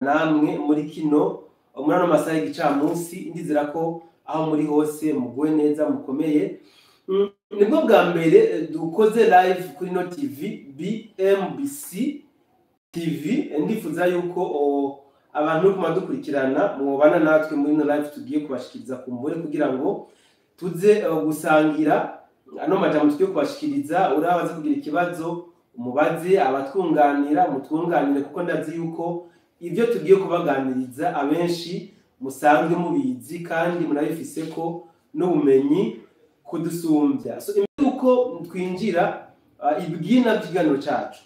namwe muri kino umurano masaha y'igicamunsi ndizera ko aho muri hose muguwe neza mukomeye. Nibwo bwa mbere dukoze live kuri no TV BMBC TV, ndifuza yuko abantu kuma dukurikirana mwobana natwe muri no live tugiye kubashikiriza kumbure kugira ngo tuze gusangira ano majambo tugiye kubashikiriza. Urabaze kugira ikibazo umubaze, abatwunganira mutwunganire, kuko ndazi yuko ivyo tugiye kubaganiriza abenshi musanzwe mubizi kandi munabifise ko n'ubumenyi kudusumbya. So uko twinjira ibwina by'igano cacu,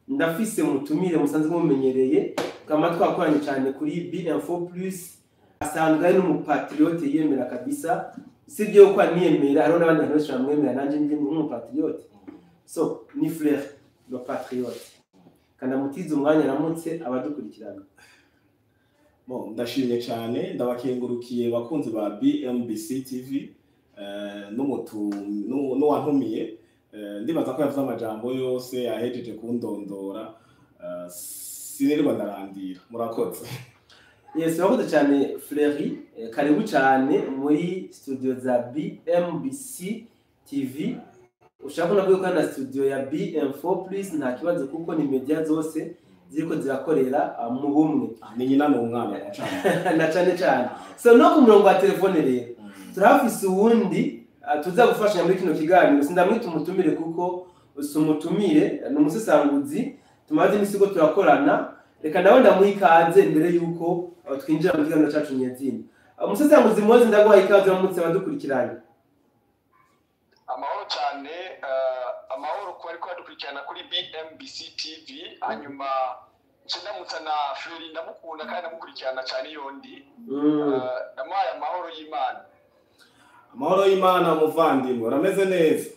ndafise mutumire musanzwe mumenyereye kama twakoranye cyane kuri B-Info Plus, asanzwe ari n'umupatriote yemera kabisa, sibyo ko aniyemera, hariho n'abandi bantu benshi bamwemera, nanje ndi umupatriote. So ni frère le patriote, kandi mutize umwanya ramutse abadukurikirana. Bon, ndashimye cyane, ndabakengurukiye bakunzi ba BMBC TV n'uwantumiye. Ndibaza ko yavuze amajambo yose yahejeje kundondora, sinirwa ndarandira. Murakoze. Yes, murakoze cyane Fleury, karibu cyane muri studio za BMBC TV. Ushaka no kwikana na studio ya B-Info Plus nta kibazo, kuko ni media zose ziriko zirakorera mu bumwe. Ni nyina n'umwana na cyane. So no ku murongo wa telefone rero turafise uwundi tuza gufasha muri kino kiganiro. Sindamwita umutumire kuko usumutumire n'umusesanguzi, tumaze imisigo turakorana. Reka nawe ndamuhikaze mbere yuko twinjira mu kiganiro cyacu nyezina. Umusesanguzi mwoze ndaguha ikaze bamutse badukurikiranye. Amahoro cyane, amahoro ko ariko badukurikirana kuri BMBC TV. Hanyuma ndamutsa na Fleury, ndamukunda kandi ndamukurikirana cyane yondi. Ndamuhaye amahoro y'Imana. Amahoro y'Imana muvandimwe, urameze neza?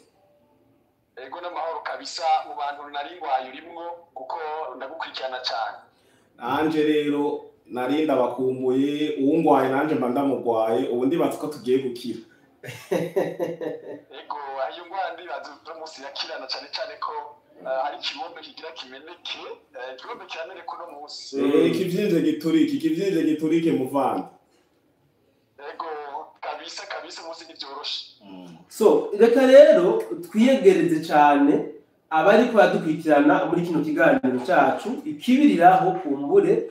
Ego n'amahoro kabisa, mu bantu nari ngwaye urimwo kuko ndagukurikirana cyane. Nanje rero nari ndabakumbuye, uwungwaye nanje mba ndamugwaye, ubu ndibaza ko tugiye gukira. Ego ayo ngwara ndibaza umunsi yakirana cyane ko hari kibombe kigira kimeneke, kibombe kirameneka no munsi. Kivyinje giturike muvandi. Ego kabisa munsi nivyoroshe. So reka rero twiyegereze cyane abari ko badukurikirana muri kino kiganiro cyacu, ikibiriraho kumbure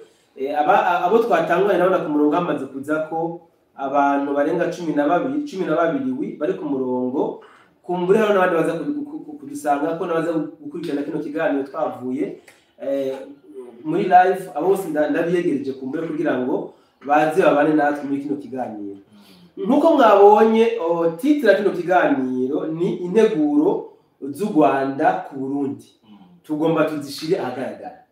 abo twatanganye nabona ku murongo hamaze kuza ko abantu barenga 12 bari ku murongo. Kumbure hano n'abandi baza kudusanga ko nabaza gukurikirana kino kiganiro twavuye muri live. Abo bose ndabiyegereje kumbure kugira ngo baze babane natwe muri kino kiganiro. Nkuko mwabonye titre ya kino kiganiro ni integuro z'u Rwanda ku Burundi, tugomba tuzishire ahagaragara.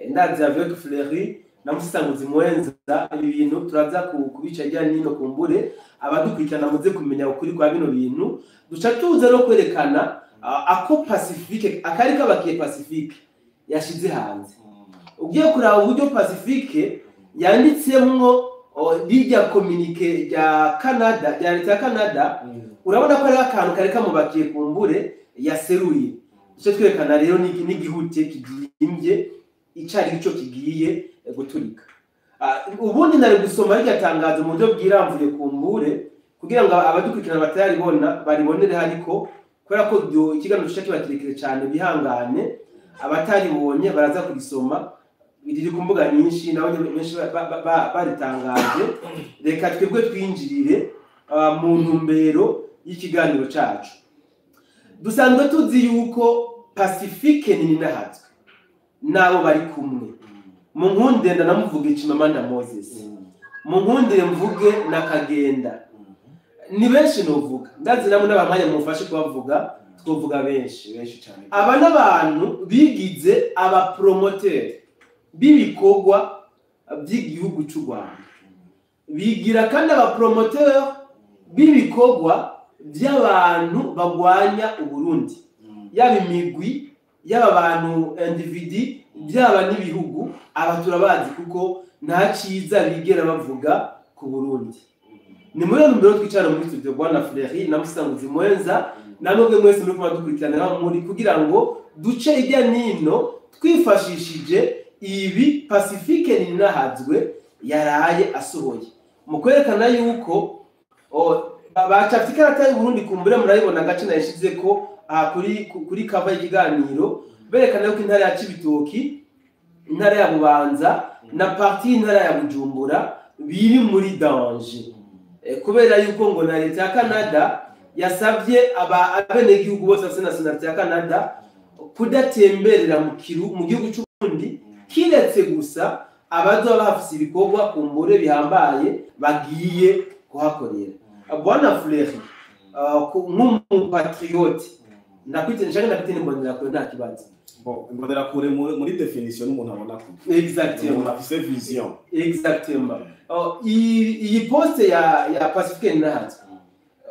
Ndazi avec Fleury namusanguzi mwenza ibintu turaza kubica rya nino kumbure abadukurikirana muze kumenya ukuri kwa bino bintu. Duca tuza no kwerekana ako Pacifique, akari kabakiye Pacifique yashize hanze. Ugiye kuraba uburyo Pacifique yanditsemwo bijya communique ya Canada, ya leta ya Canada, urabona ko ari akantu kari kamubakiye kumbure yaseruye. Duce twerekana rero n'igihute kigimbye icari cyo kigiye guturika. Ubundi nari gusoma rya tangazo mu buryo bwiramvuye kumbure kugira ngo abadukurikirana batayaribona baribonere, hariko kubera ko ikiganiro cyo kibakirekire cyane bihangane, abataribonye baraza kurisoma. Biri ku mbuga nyinshi nabo benshi baritangaje. Reka twebwe twinjirire mu ntumbero y'ikiganiro cyacu. Dusanzwe tuzi yuko Pacifique ni nahatswe nabo bari kumwe. Mu nkunde ndanamuvuga Chimamanda Moses, mu nkundire mvuge na Kagenda, ni benshi novuga. Ndazi namwe n'abamanya mufashe kubavuga, twovuga benshi cyane. Aba n'abantu bigize aba promoteur b'ibikorwa by'igihugu cy'u Rwanda, bigira kandi aba promoteur b'ibikorwa by'abantu bagwanya Uburundi, yaba imigwi, yaba abantu individu, byaba n'ibihugu. Aba turabazi kuko nta ciza bigera bavuga ku Burundi. Ni muri mbere twicara muri studio Bwana Fleury namusanguzi mwenza, namwe mwese muri kumadukurikirana muri kugira ngo duce ijya nino twifashishije ibi Pacifique Ninahazwe yaraye asohoye mu kwerekana yuko bacafite ikarata y'u Burundi kumbure murayibona agace nayishize ko kuri kava y'ikiganiro berekana yuko intara ya Cibitoki, intara ya Bubanza na parti y'intara ya Bujumbura biri muri danger kubera yuko ngo na leta ya Canada yasavye abenegihugu bose bafite nationality ya Canada kudatemberera mu gihugu cy'u Burundi kiretse gusa abazoba bafise ibikorwa kumbure bihambaye bagiye kuhakorera. Bwana Fleury nk'umupatriote ndakwite nshaka ndafite nimbonera kure nta kibazo. Bon, imbonera kure muri definition umuntu abona ko. Exactement. Afise vision. Exactement. Iyi poste ya Pacifique Ninahazwe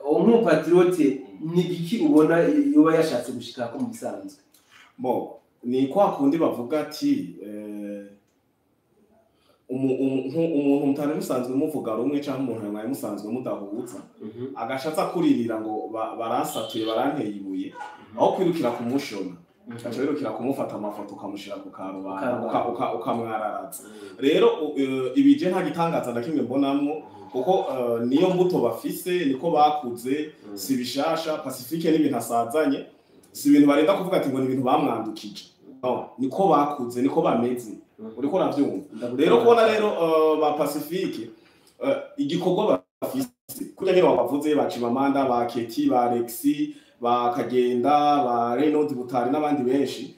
nk'umupatriote ni giki ubona yoba yashatse gushika ko musanzwe? Bon, ni kwa kundi bavuga ati umuntu mutane musanzwe muvuga rumwe cyangwa umuntu mwaye musanzwe mudahuza agashatsa kuririra ngo barasatuye baranteye ibuye aho kwirukira kumushona acabirukira kumufata amafoto ukamushira ku karubanda ukamwararatsa. Rero ibije nta gitangaza na kimwe mbonamwo kuko niyo mbuto bafise niko bakuze, si bishasha. Pacifique n'ibintu asazanye, si ibintu barenda kuvuga ati ngo ni ibintu bamwandukije, no, niko bakuze niko bameze, uriko uravyumva. Rero kubona rero ba Pacifique igikorwa bafise kuja nyine bavuze ba Chimamanda, ba Keti, ba Alexi, ba Kagenda, ba Reynold Butari n'abandi benshi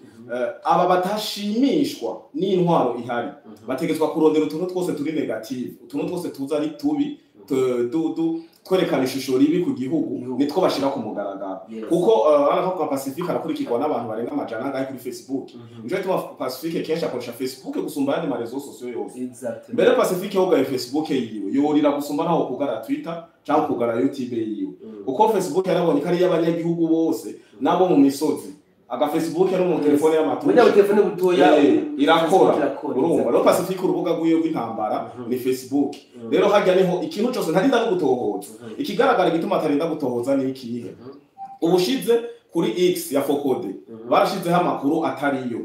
aba batashimishwa n'intwaro ihari, bategetswa kurondera utuntu twose turi negative, utuntu twose tuza ari tubi twerekana ishusho ribi ku gihugu nitwo bashira ku mugaragaro. Kuko kwa Pacifique arakurikirwa n'abantu barenga amajana ngahe kuri Facebook. Nje tuma Pacifique kenshi akoresha Facebook gusumba andi marezo sosio yose. Mbere Pacifique yoga Facebook yiwe yorira gusumba naho kugara Twitter cyangwa kugara YouTube yiwe. Kuko Facebook yarabonye kari y'abanyagihugu bose nabo mu misozi. Aga Facebook yari mu telefone y'amatu. Muri telefone butoya irakora. Urumva rero Pacifique urubuga rwiyo rw'intambara ni Facebook. Rero hajya niho ikintu cyose ntarinda gutohoza. Ikigaragara gituma atarinda gutohoza ni ikihe? Ubushize kuri X ya Fokode barashizeho amakuru atariyo.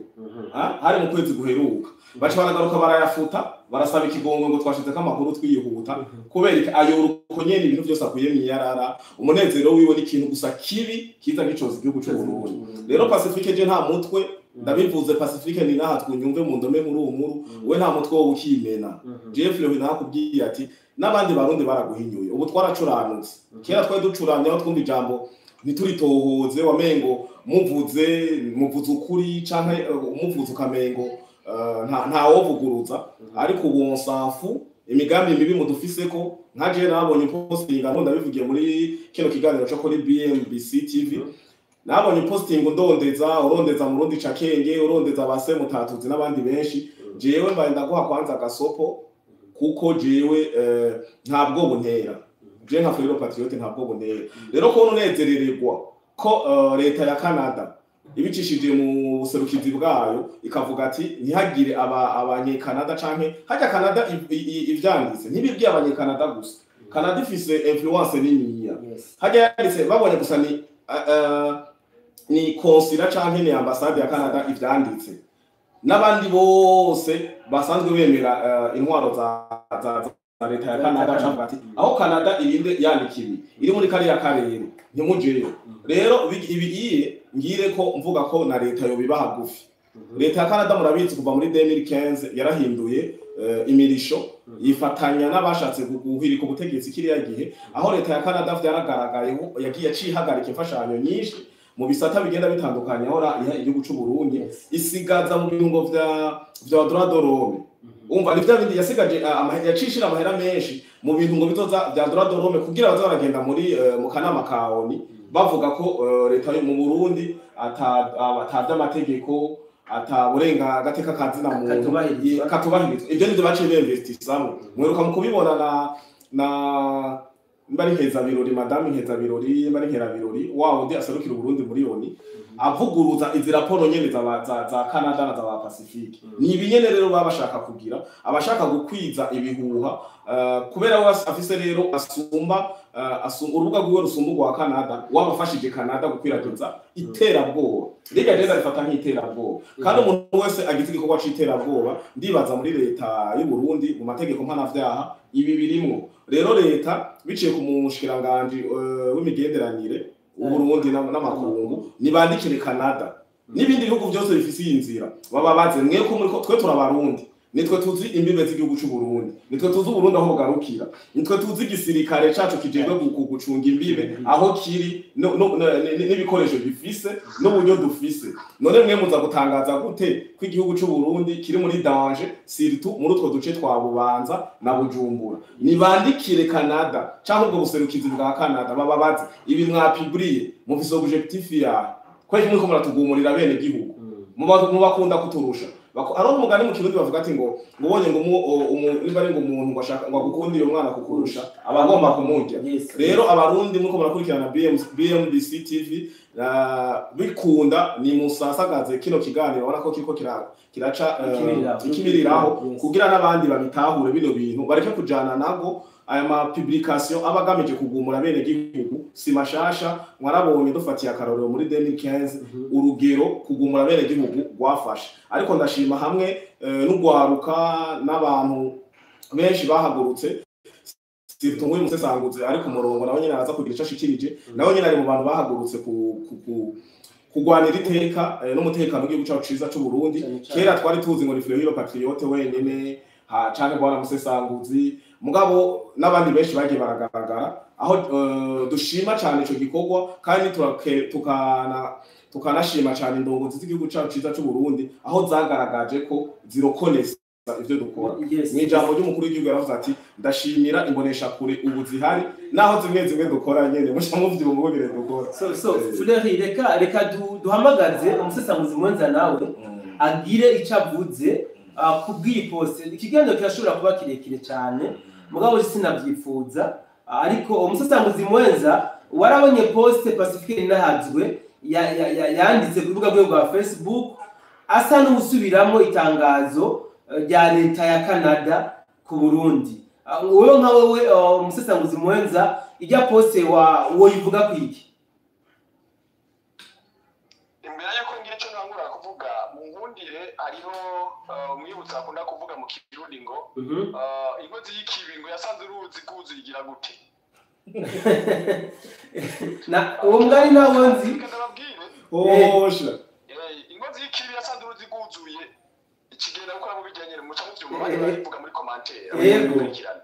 Hari mu kwezi guheruka. Baca baragaruka barayafuta, barasaba ikigongo ngo twashize ko amakuru twiyihuta kubera ayo uko nyene ibintu byose akuye miyarara. Umunezero wiwe ni ikintu gusa kibi kiza gicoza igihugu cy'u Burundi. Rero Pacifique je nta mutwe ndabivuze, Pacifique Ninahazwe nyumve mu ndome nkuru we nta mutwe wo ukimena. Jeff Lewe nakubwiye ati n'abandi barundi baraguhinyuye, ubu twaracuranutse. Kera twari ducuranye aho twumva ijambo ntituritohoze, wamengo muvuze ukuri canke umuvuze ukamengo nta wovuguruza. Ariko ubu nsafu imigambi mibi mudufiseko nka je nabonye posting ndabivugiye muri kino kiganiro cyo kuri BMBC TV. Nabonye posting urondeza mu rundi cakenge, urondeza base mutatuzi n'abandi benshi. Jewe mbaye ndaguha kwanza gasopo kuko jewe ntabwo buntera. Je nka Fleury Patriote ntabwo buntera. Rero ko nunezerererwa ko leta ya Canada ibicishije mu buserukizi bwayo ikavuga ati ntihagire abanyekanada canke hajya Canada ivyanditse ntibibwiye abanyekanada gusa. Canada ifise influence niniya. Hajya yanditse babonye gusa ni konsila canke ni ambassade ya Canada ivyanditse. N'abandi bose basanzwe bemera intwaro za leta ya Canada cyangwa ati aho Canada irinde yandikiye iri muri kari ya karere ntimujeyo. Rero ibigiye ngire ko mvuga ko na leta yo bibaha gufi. Leta ya Canada murabizi kuva muri 2015 yarahinduye imirisho yifatanya n'abashatse guhirika ubutegetsi kiriya gihe, aho leta ya Canada byaragaragaye yagiye acihagarika imfashanyo nyinshi mu bisata bigenda bitandukanye aho igihugu cy'u Burundi isigaza mu bingo vya droit de l'homme. Umva ni bindi yasigaje yacishira amahera menshi mu bintu ngo bitoza bya droit de l'homme kugira baza baragenda muri mu kanama kaoni bavuga ko leta yo mu Burundi atavya amategeko ataburenga agateka kazina mu katubahirizwa. Ibyo nivyo baciye bemvestisamo. Mweruka mu kubibona na mbari heza birori madame heza birori mbari hera birori wawo ndi aserukira Burundi muri yoni avuguruza izi raporo nyene za Canada na za Pacifique ni ibinyene rero babashaka kugira abashaka gukwiza ibihuha kubera we afise rero asumba urubuga rwiwe rusumba rwa Canada wabafashije Canada gukwiragiza iterabwoba riga rero rifata nk'iterabwoba kandi umuntu wese agize igikorwa c'iterabwoba ndibaza muri leta y'u Burundi mu mategeko mpanavyaha ibi birimwo rero leta biciye ku mushikiranganje w'imigenderanire Burundi n'amakungu nibandikire Canada n'ibindi bihugu byose bifise inzira baba baze mwe ko muri twe turabarundi nitwe tuzi imbibe z'igihugu cy'u Burundi nitwe tuzi Burundi aho bugarukira nitwe tuzi igisirikare cacu kijejwe gucunga imbibe aho kiri n'ibikoresho bifise n'uburyo dufise none mwe muza gutangaza gute ko igihugu cy'u Burundi kiri muri danger surtout muri utwo duce twa Bubanza na Bujumbura nibandikire Canada cyangwa ubwo buserukizi bwa Canada baba bazi ibi mwapibriye mufise objectif ya kwa kimwe ko muratugumurira bene gihugu mubakunda kuturusha Aro umugani mu kirundi bavuga ati ngo ubonye ngo niba ari ngo umuntu ngashaka ngo gukunda iyo mwana kukurusha abagomba kumurya rero abarundi muko murakurikirana BMBC TV bikunda ni musasagaze kino kiganiro ubona ko kiko kiraca ikibiriraho kugira n'abandi babitahure bino bintu bareke kujana nago aya ma publication abagamije kugumura bene gihugu si mashasha mwarabonye dufatiye akarorero muri 2015 urugero kugumura bene gihugu gwafashe ariko ndashima hamwe n'ugwaruka n'abantu benshi bahagurutse Sirtumwe musesanguze ari ku murongo nawe nyine araza kugira icashikirije nawe nyine ari mu bantu bahagurutse kugwanira iteka n'umutekano w'igihugu cyacu ciza cy'u Burundi kera twari tuzi ngo ni Fleury Patriote wenyene canke bwana musesanguzi mugabo n'abandi benshi bagiye baragaragara aho dushima cyane ico gikorwa kandi tukanashima cyane indongozi z'igihugu cyacu ciza cy'u Burundi aho zagaragaje ko zirokonesa ivyo dukora n'ijambo ry'umukuru w'igihugu yaravuze ati ndashimira imbonesha kure ubu zihari naho zimwe dukora nyene mushamuvye mu mubire dukora so Fleury reka duhamagaze umusesanguzi mwenza nawe agire icavuze kubwiye poste ikiganiro kirashobora kuba kirekire cyane mugabo sinavyifuza ariko umusesanguzi mwenza warabonye poste Pacifique nahazwe yanditse ku rubuga rwa Facebook asa n'usubiramo itangazo rya leta ya Canada ku Burundi wowe nka wewe umusesanguzi mwenza ijya poste wo yivuga kwiki imbere yuko ngira cyo ntangura kuvuga mu nkundire hariho umwibutsa akunda kuvuga mu kirundi ngo ingozi y'ikibingo yasanze uruzi kuzuyigira gute na uwo mugani nawe nzi osha ingozi y'ikibi yasanze uruzi kuzuye ikigenda gukora mu bijyanye muca mu byuma barivuga muri commentaire abakurikirana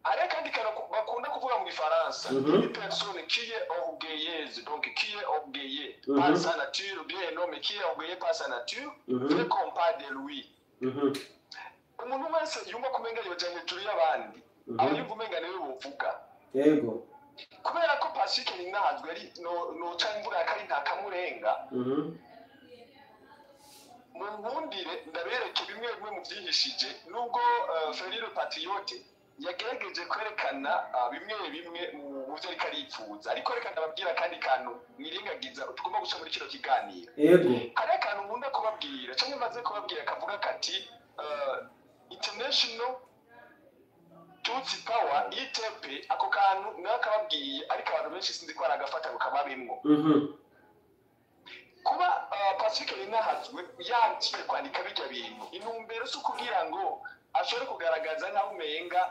Avec un bakunda kuvuga mu Gifaransa, une personne qui est orgueilleuse, donc qui est orgueillée par sa nature, bien un homme qui est orgueilleux par sa nature, veut qu'on parle de lui. Umuntu wese yumva kumenga yoja hejuru y'abandi, aba yumva umenga niwe bovuga. Yego. Kubera ko Pacifique ninahazwe ari no ca imvura yakari ntakamurenga. Mu nkundire ndabereke bimwe bimwe mu vyihishije nubwo Fleury Patriote yagerageje kwerekana bimwe mu byo ariko aripfuza ariko reka ndababwira kandi kantu mwirengagiza tugomba guca muri kino kiganiro yego hari akantu nkunda kubabwira cyangwa maze kubabwira kavuga kati international Tutsi power ITP ako kantu nakababwiye ariko abantu benshi sinzi ko aragafata ukababimwo kuba Pacifique ninahazwe yangiye kwandika bijya bintu intumbero so kugira ngo ashobore kugaragaza nkaho umenga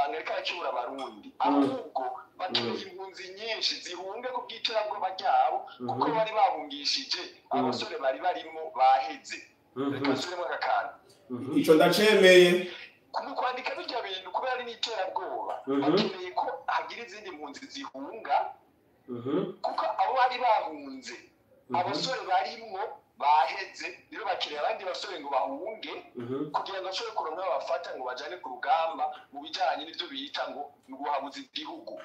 ngereka yakibura abarundi ahubwo bakeneye impunzi nyinshi zihunge ku bw'iterabwoba ryabo kuko bari bahungishije abasore bari barimo baheze reka suremo akakantu ico ndacemeye kwandika bijya bintu kubera ari n'iterabwoba bakeneye ko hagira izindi mpunzi zihunga kuko abo bari bahunze abasore barimwo baheze rero bakiriye abandi basore ngo bahunge kugira ngo ashobore kuronka abafata ngo bajane ku rugamba mu bijanye n'ivyo bita ngo guhabuza igihugu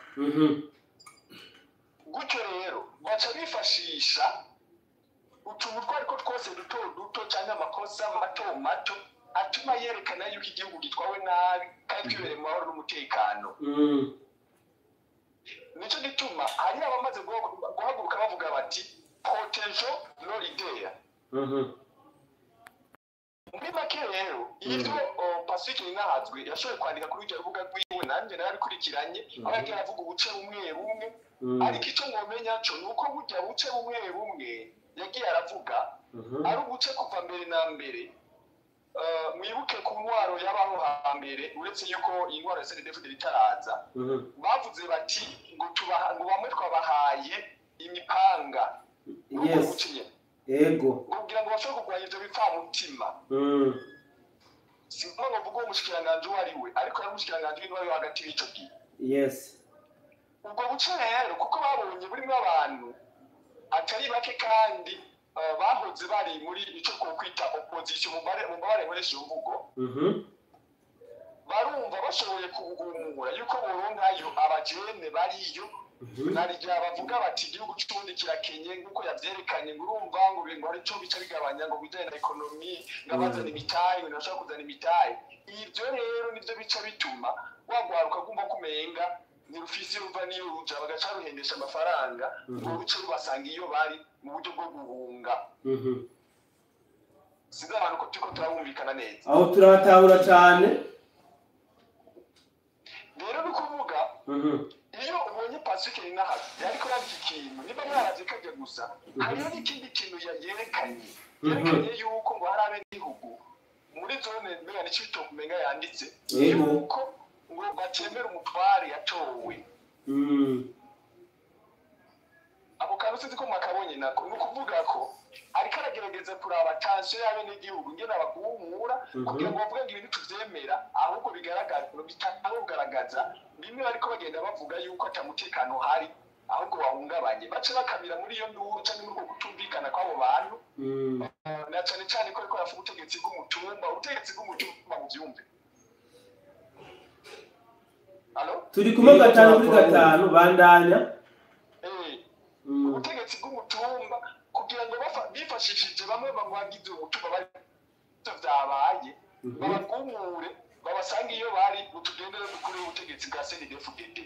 gutyo rero baca bifashisha utuntu twariko twose duto cyane amakosa mato atuma yerekana yuko igihugu gitwawe nabi kandi twibere mu mahoro n'umutekano nico gituma hari abamaze guhaguruka bavuga bati protection no idea muri make rero ibyo Pacifique Ninahazwe yashoboye kwandika kuri iryo rubuga rwiwe nanjye narabikurikiranye aho yagiye avuga ubuce bumwe bumwe ariko icyo mwomenya cyo ni uko burya buce bumwe bumwe yagiye aravuga ari ubuce kuva mbere na mbere mwibuke ku ntwaro y'abaho hambere uretse yuko iyi ntwaro ya CNDD-FDD itaraza bavuze bati ngo bamwe twabahaye imipanga yego kugira ngo bashobore kurwanya ibyo bipfamutima si ngombwa ngo uwo mushikiranganje uwo ari we ariko ari umushikiranganje w'intwaro yo hagati y'icyo gihe ubwo buce rero kuko babonye burimo abantu atari bake kandi bahoze bari muri icyo kwita opposition mu mbare nkoresha imvugo barumva bashoboye kugumura yuko boronkayo abajene bariyo narija bavuga bati igihugu cy'ubundi kirakenye nkuko yavyerekanye ngurumva ngo bintu ari cyo bica bigabanya ngo bijanye na economy ngabazana imitayi nashaka kuzana imitayi ivyo rero nivyo bica bituma wagwaruka gumba kumenga ni rufisi ruva niyo ruja bagaca ruhendesha amafaranga ngo ruce rubasanga iyo bari mu buryo bwo guhunga sinzi abantu ko tuko turabumvikana neza aho turabatahura cyane rero bikuvuga iyo ubonye Pacifique Ninahazwe ariko yandika ikintu niba mwarazi kajya gusa hariho n'ikindi kintu yerekanye yuko ngo hari abenegihugu muri zone mbega n'icyo kumenga yanditse yuko ngo batemera umutware yatowe abo kantu sinzi ko mwakabonye nako ni ukuvuga ko ariko aragerageza kuraba tansiyo y'abenegihugu ngena baguhumura kugira ngo bavuge ngo ibintu tuvyemera ahubwo bigaragaza bimwe bariko bagenda bavuga yuko atamutekano hari ahubwo bahungabanye bace bakamira muri iyo nduru cyangwa muri uko kutumvikana kw'abo bantu na cyane cyane ko ariko yafuga ubutegetsi bw'umutumba mu byumve turi kumwe gatanu kuri gatanu bandanya ubutegetsi bw'umutumba kugira ngo bifashishije bamwe bamwagize umutumba bari byabaye babagumure babasanga iyo bari utugendera kuri ubutegetsi bwa CNDD-FDD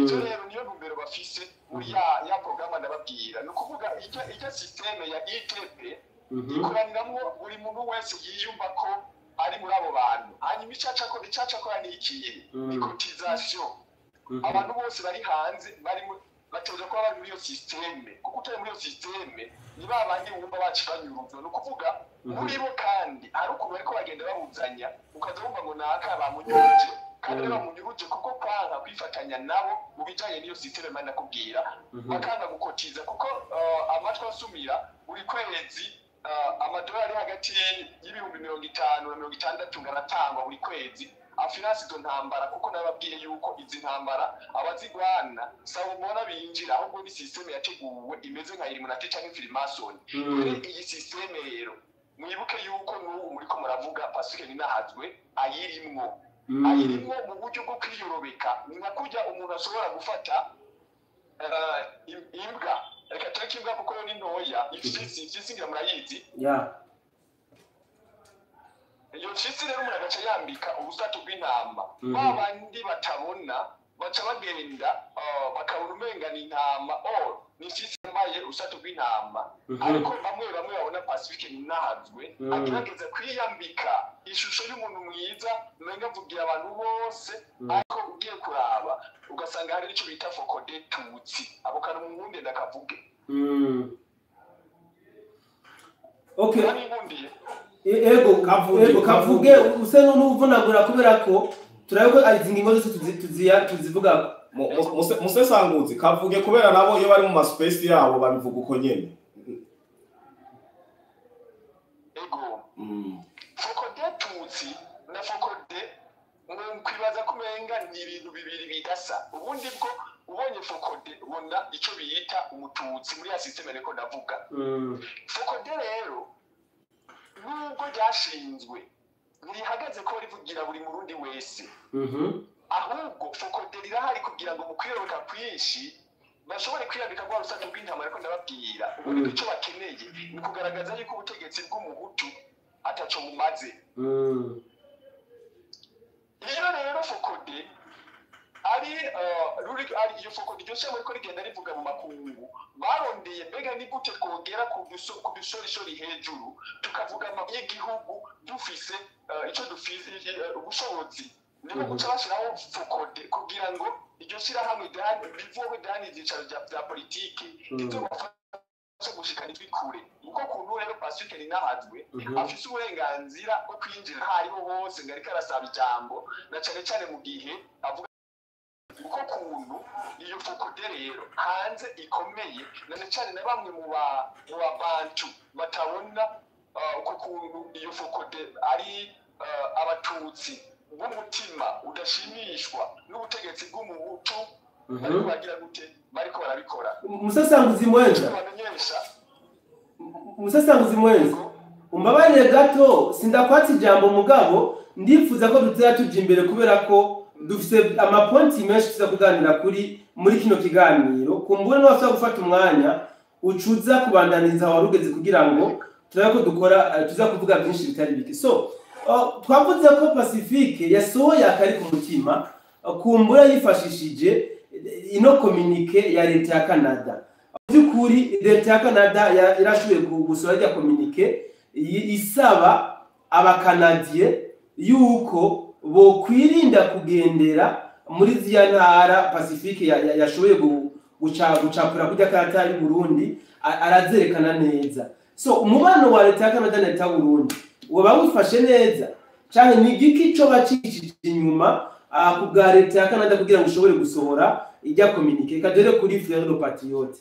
icyo rero niyo numero bafise muri ya programme ndababwira no kuvuga ijya systeme ya ITP ikoraniramo buri muntu wese yiyumva ko ari muri abo bantu hanyuma icaca ko ni ikiye ni cotisation abantu bose bari hanze bari batoje ko bari muri iyo systeme kuko utari muri iyo systeme ni babandi wumva bacibanyuruzwa no kuvuga muri bo kandi ari uko bariko bagenda babuzanya ukaza wumva ngo naka bamunyuruje kandi bamunyuruje kuko kwanga kwifatanya nabo mu bijanye n'iyo systeme manda kubwira bakanga gukotiza kuko amatwa asumira buri kwezi amadolari hagati y'ibihumbi 50 na 60 ngaratangwa buri kwezi afinansi izo ntambara kuko nababwiye yuko izi ntambara abazigwana sawa mbona binjira ahubwo ni systeme yateguwe imeze nka Illuminati cyangwa Freemason iyi systeme rero mwibuke yuko n'ubu muri ko muravuga Pacifique Ninahazwe ayirimwo mu buryo bwo kwiyorobeka ni nka kujya umuntu ashobora gufata imbwa reka tureke imbwa kuko yo ni ntoya ifisi ngira murayizi iyo fisi rero umuntu agaca yambika ubusato bw'intama babandi batabona baca bagenda bakabona umenga ni intama ni fisi yambaye ubusato bw'intama ariko bamwe babona Pacifique Ninahazwe agerageza kwiyambika ishusho y'umuntu mwiza umenga avugira abantu bose ariko ugiye kuraba ugasanga hari icyo bita fokode tutsi abo kantu mu ngunde ndakavuge ego kavuge use n'uvunagura kubera ko turabiko izi ngingo zose tuzivuga musesanguzi kavuge kubera nabo iyo bari mu space yabo babivuga uko nyene ego fokode tutsi na fokode kwibaza kumenga ni ibintu bibiri bidasa ubundi bwo ubonye fokode ubona icyo biyita umututsi muri ya systeme niko ndavuga fokode rero nubwo ryashinzwe ntihagaze ko rivugira buri murundi wese ahubwo fokode rirahari kugira ngo mu kwiyoboka kwinshi bashobore kwiyandika kwa rusato rw'intama ariko ndababwira ubundi icyo bakeneye ni kugaragaza yuko ubutegetsi bw'umuhutu ataco bumaze iyo rero fokode ari iyo foko iryo shema ariko rigenda rivuga mu makungu barondeye mbega ni gute twogera ku dusorishori hejuru tukavuga y'igihugu dufise ico dufise ubushobozi nibo guca bashiraho fokode kugira ngo iryo shirahamwe rivuwe idani ivyicaro vya politike rizobafasha gushikana ijwi kure uko kuntu rero Pacifique Ninahazwe afise uburenganzira bwo kwinjira hariho hose ngo ariko arasaba ijambo na cane cane mu gihe avuga uko kuntu iyo fokode rero hanze ikomeye na cyane na bamwe mu bantu batabona uko kuntu iyo fokode ari abatutsi b'umutima udashimishwa n'ubutegetsi bw'umuhutu ariko bagira gute bariko barabikora umusasanguzi mwenza umbabarire gato sindakwatsa ijambo mugabo ndifuza ko dutera tuja imbere kubera ko dufise amaponti menshi tuza kuganira muri kino kiganiro kumbure no bafite gufata umwanya ucuza kubandaniza warugeze kugira ngo turabe ko dukora tuza kuvuga byinshi bitari bike so twavuze ko Pacifique yasohoye akari ku mutima kumbura yifashishije ino communique ya leta ya Canada byukuri leta ya Canada irashuye gusohora ya communique isaba abakanadiye yuko bo kwirinda kugendera muri ziya ntara Pacifique yashoboye gucapura kujya karata y'u Burundi arazerekana neza so umubano wa leta ya Canada na leta y'u Burundi waba wifashe neza cyane ni igiki cyo bacicije inyuma ku bwa leta ya Canada kugira ngo ushobore gusohora ijya communique kadere kuri Frère le Patriote.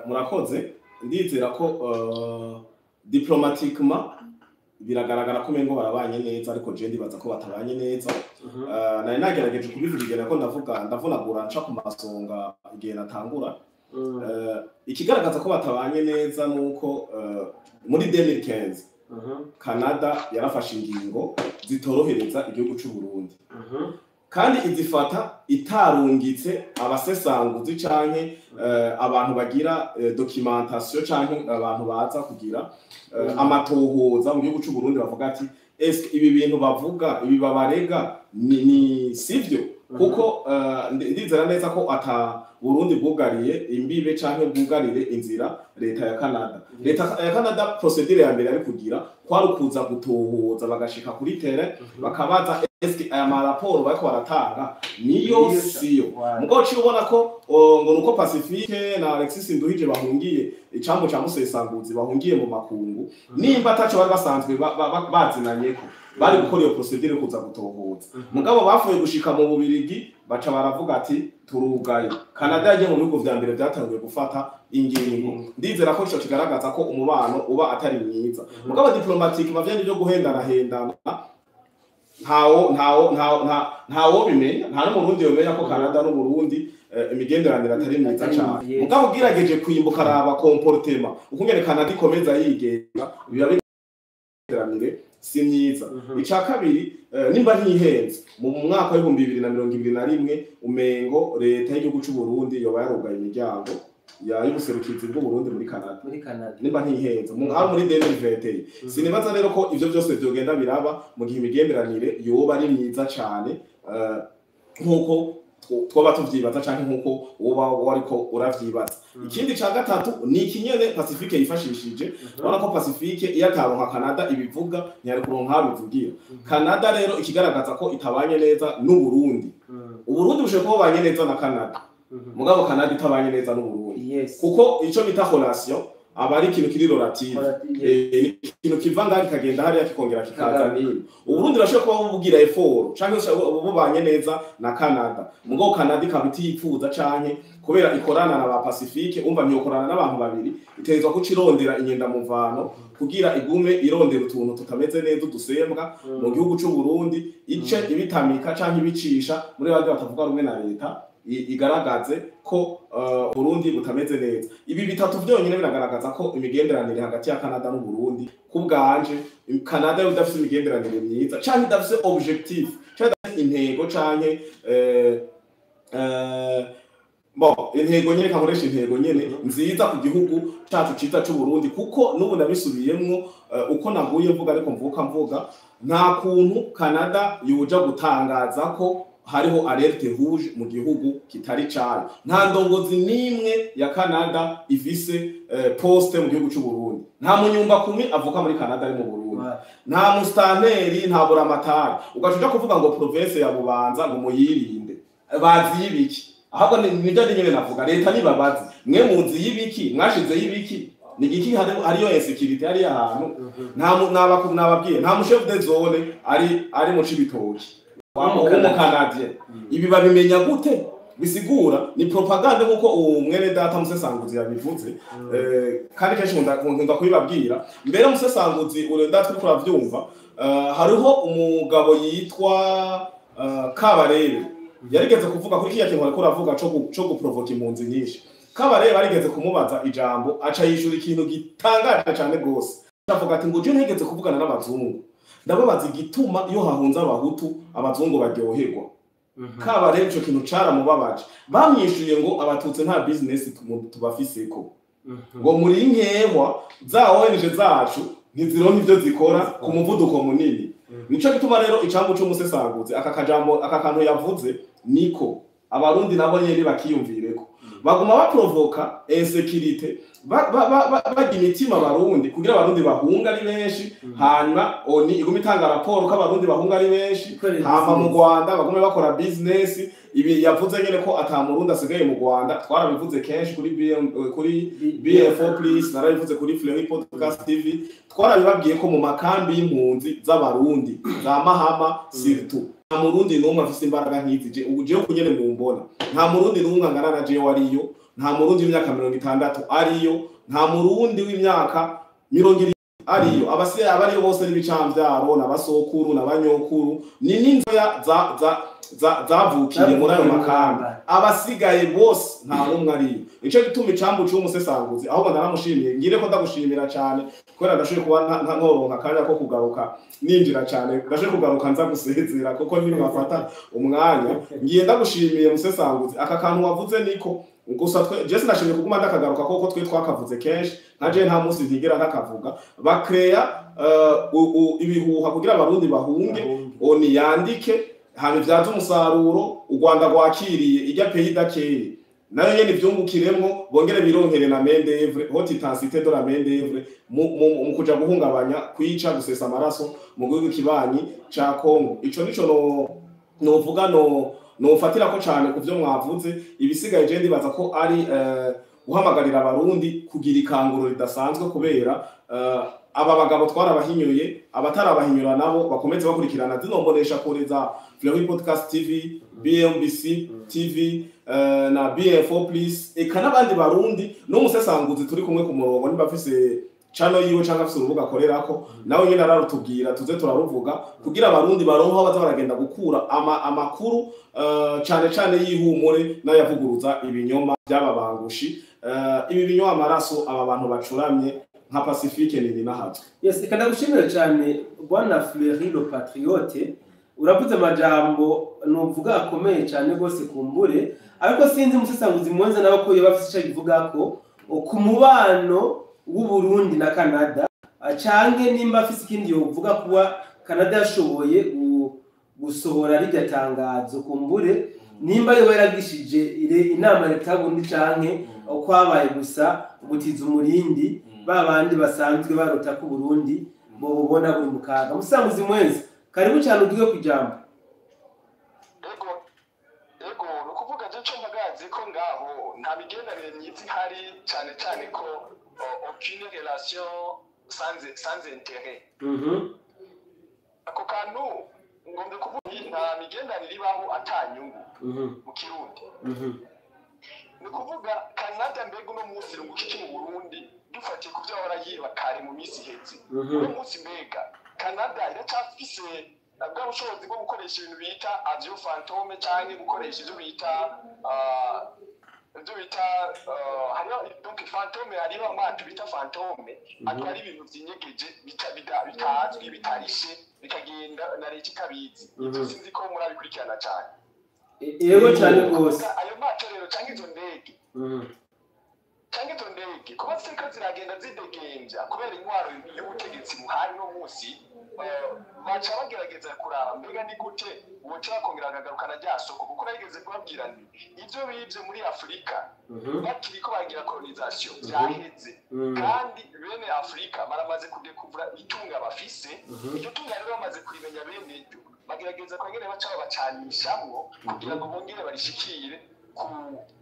Murakoze ndizera ko diplomatiquement biragaragara ko mengo barabanye neza ariko je ndibaza ko batabanye neza nari nagerageje kubivugana ko ndavunagura nca ku masonga igihe natangura ikigaragaza ko batabanye neza nuko muri 2015 Canada yarafashe ingingo zitorohereza igihugu cy'u Burundi kandi izifata itarungitse abasesanguzi canke abantu bagira documentation canke abantu baza kugira amatohoza mu gihugu cy'u Burundi bavuga ati eske ibi bintu bavuga ibi babarega ni sivyo kuko ndizera neza ko ata Burundi bwugariye imbibe canke bwugarire inzira leta ya Canada. Leta ya Canada procedure ya mbere ari kugira kwari kuza gutohoza bagashika kuri terrain bakabaza eske aya maraporo bariko baratanga niyo siyo. Mugo ubona ko ngo nuko Pacifique na Alexis Nduhije bahungiye icambo ca musesanguzi bahungiye mu makungu nimba ataco bari basanzwe bazinanyeko bari gukora iyo procedure kuza gutohoza mugabo bafuye gushika mu Bubirigi baca baravuga ati turugaye Canada yaje mu bihugu vya mbere byatangiye gufata ingingo ndizera ko ico kigaragaza ko umubano uba atari mwiza mugabo diplomatique bavyandi byo guhendana ntawo bimenya nta no mu Burundi yomenya ko Canada no Burundi imigenderanire atari mwiza cyane mugabo ugirageje kwimbuka raba comportement ukungene Canada ikomeza yigenga biba bigeranire si myiza ica kabiri nimba ntihenze mu mwaka wa 2021 umengo leta y'igihugu cy'u Burundi yoba yarugaye imiryango y'ubuserukizi bw'u Burundi muri Canada nimba ntihenze muri 2020 sinibaza rero ko ivyo byose byogenda biraba mu gihe imigenderanire yoba ari myiza cyane nkuko twoba tuvyibaza canke nkuko woba wariko uravyibaza ikindi ca gatatu ni ikinyene Pacifique yifashishije urabona ko Pacifique iyo ataronka Canada ibivuga ntiyari kuronka bivugira Canada rero ikigaragaza ko itabanye neza n'u Burundi u Burundi bushe ko banye neza na Canada mugabo Canada itabanye neza n'u Burundi kuko ico bita relation abari ikintu kiri relative ikintu kivanga kikagenda hariya kikongera kikaza nini Uburundi rashobora kuba bugira effort canke bubanye neza na Canada mugabo Canada ikabiti yipfuza canke kubera ikorana na ba Pacifique umva ntiyokorana n'abantu babiri iterezwa ko cirondera inyenda muvano kugira igume irondera utuntu tutameze neza udusembwa mu gihugu cy'u Burundi ice ibitamika canke ibicisha muri bandi batavuga rumwe na leta igaragaze ko Burundi butameze neza ibi bitatu byonyine biragaragaza ko imigenderanire hagati ya Canada n'u Burundi kubganje Canada yo dafise imigenderanire myiza canke dafise objectif canke intego canke intego nyene kamuresha intego nyene nziza ku gihugu cyacu ciza cy'u Burundi kuko nubu nabisubiyemwo uko naguye mvuga ariko mvuga nta kuntu Canada yoja gutangaza ko hariho alerte rouge mu gihugu kitari cyane. Nta ndongozi nimwe ya Canada ifise poste mu gihugu cy'u Burundi. Nta munyumba kumi avuka muri Canada ari mu Burundi. Nta mustanteri, nta buramatari. Ugacuja kuvuga ngo province ya Bubanza ngo muyirinde. Bazi yibiki. Ahubwo nibyo nyine navuga leta nibabazi. Mwe muzi yibiki, mwashize yibiki. Nigiki hariyo insecurity ari ahantu. Nababwiye nta chef de zone ari mu Cibitoki. Mu Canadien. Ibi babimenya gute? Bisigura ni propaganda nkuko umwene data Musesanguzi yabivuze. Kandi kenshi nkunda kubibabwira. Mbere Musesanguzi urenda turi kuravyumva, hariho umugabo yitwa Kabarebe. Yarigeze kuvuga kuri kiya kintu ariko aravuga cyo guprovoke impunzi nyinshi. Kabarebe barigeze kumubaza ijambo aca yishura ikintu gitangaje cyane gose. Avuga ati ngo je ntegeze kuvugana n'abazungu. Ndababaza igituma iyo hahunza abahutu abazungu baryoherwa. Kabarebe cyo kintu cara mubabaje. Bamwishuye ngo abatutse nta business tubafiseko. Ngo muri nkehwa za ONG zacu ntizironka ivyo zikora ku muvuduko munini. Nico gituma rero icambo cyo Musesanguzi aka kantu yavuze niko abarundi nabo nyene bakiyumvireko. Baguma baprovoka insecurity bagira imitima abarundi kugira abarundi bahunga ari benshi, hanyuma oni iguma itanga raporo ko abarundi bahunga ari benshi, hama mu Rwanda bagume bakora business. Ibi yavuze nyene ko ata murundi asigaye mu Rwanda, twarabivuze kenshi kuri BF4 please, narabivuze kuri Fleury Podcast TV, twarabibabwiye ko mu makambi y'impunzi z'abarundi za Mahama surtout nta murundi n'umwe afise imbaraga nk'izi uje kunyene mu mbona. Nta murundi n'umwe angana na jewe ariyo, nta murundi w'imyaka 60 ariyo, nta murundi w'imyaka 70 ariyo. Abariyo bose n'ibicamvyaro n'abasokuru n'abanyokuru ni n'inzoya zavukiye muri ayo makambi. Abasigaye bose nta numwe ariyo. Ico gituma icambu cy'Umusesanguzi aho ndanamushimiye, ngire ko ndagushimira cyane kubera ndashoboye kuba nkoronka kandi ko kugaruka ninjira cyane, ndashoboye kugaruka nza gusezera kuko niba bafata umwanya. Ngiye ndagushimiye Musesanguzi, aka kantu wavuze niko gusa Jesse nashimye kuguma ndakagaruka koko twe twakavuze kenshi nka je nta munsi ntigera ndakavuga. Bakreya ibihuha kugira abarundi bahunge, oni yandike hano vyaje umusaruro u Rwanda rwakiriye ijya pays dakeye nayo nyene vyungukiremwo bongere bironkere na main d'œuvre, haute intensité de la main d'œuvre mu kuja guhungabanya kwica gusesa amaraso mu gihugu kibanyi ca Congo. Ico nico novuga nofatira ko cyane kuvyo mwavuze. Ibisigaye je ndibaza ko ari uhamagarira abarundi kugira ikanguro ridasanzwe kubera aba bagabo twarabahinyuye, abatarabahinyura nabo bakomeze bakurikirana zinombonesha kure za Fleury Podcast TV, BMBC TV na BF4 please, eka n'abandi barundi no Musesanguzi turi kumwe ku murongo niba afise channel yiwe cyangwa afise urubuga akorerako nawe nyine ararutubwira tuze turaruvuga kugira abarundi baronka baza baragenda gukura amakuru cyane y'ihumure n'ayavuguruza ibinyoma by'ababangushi. Ibi binyoma amaraso aba bantu bacuramye nka Pacifique ni nahaje. Yes, ikanda gushimira cyane bwana Fleury le Patriote. Uravuze amajambo novuga akomeye cyane gose kumbure, ariko sinzi Musesanguzi mwenze nawe ko yabafise icyo bivuga ko ku mubano w'u Burundi na Canada, canke nimba afise ikindi yovuga kuba Canada yashoboye gusohora rijya tangazo kumbure, nimba yo yaragishije inama leta Burundi canke kwabaye gusa gutiza umurindi babandi basanzwe barota ku Burundi bo bubona buri mukaga. Musesanguzi mwenze karibu cyane ugiye kujambo. Ego nukuvuga je cyo mpagaze ko ngaho nta migenderanire myiza hari cyane ko aucune relation sans intérêt. Ako kantu ngombe kuvuga nta migenderanire ibaho atanyungu mu Kirundi. Nukuvuga Canada mbego no munsi runguki mu Burundi dufatiye kuvyo barayiba kare mu misi heze. No munsi mbega Canada iracafise bwa bushobozi bwo gukoresha ibintu bita avion fantôme cyangwa gukoresha ibyo bita hariho donc fantôme hariho amato bita fantôme atwara ibintu byinyegeje bitazwi bitarishe bikagenda na leta ikabizi. Ibyo sinzi ko murabikurikirana cyane. Yego cyane rwose. Ayo mato rero cyangwa izo ndege kuba ziriko ziragenda zidegenja kubera intwaro y'ubutegetsi muhari no munsi baca bagerageza kuraba mbega ni gute boca bakongera bakagarukana rya soko kuko narigeze kubabwira nti ivyo bivye muri Afurika bakiriko bagira colonization vyaheze kandi bene Afurika baramaze kudekuvura itunga bafise iryo tunga rero bamaze kurimenya bene iryo bagerageza kongera baca babacanishamwo kugira ngo bongere barishikire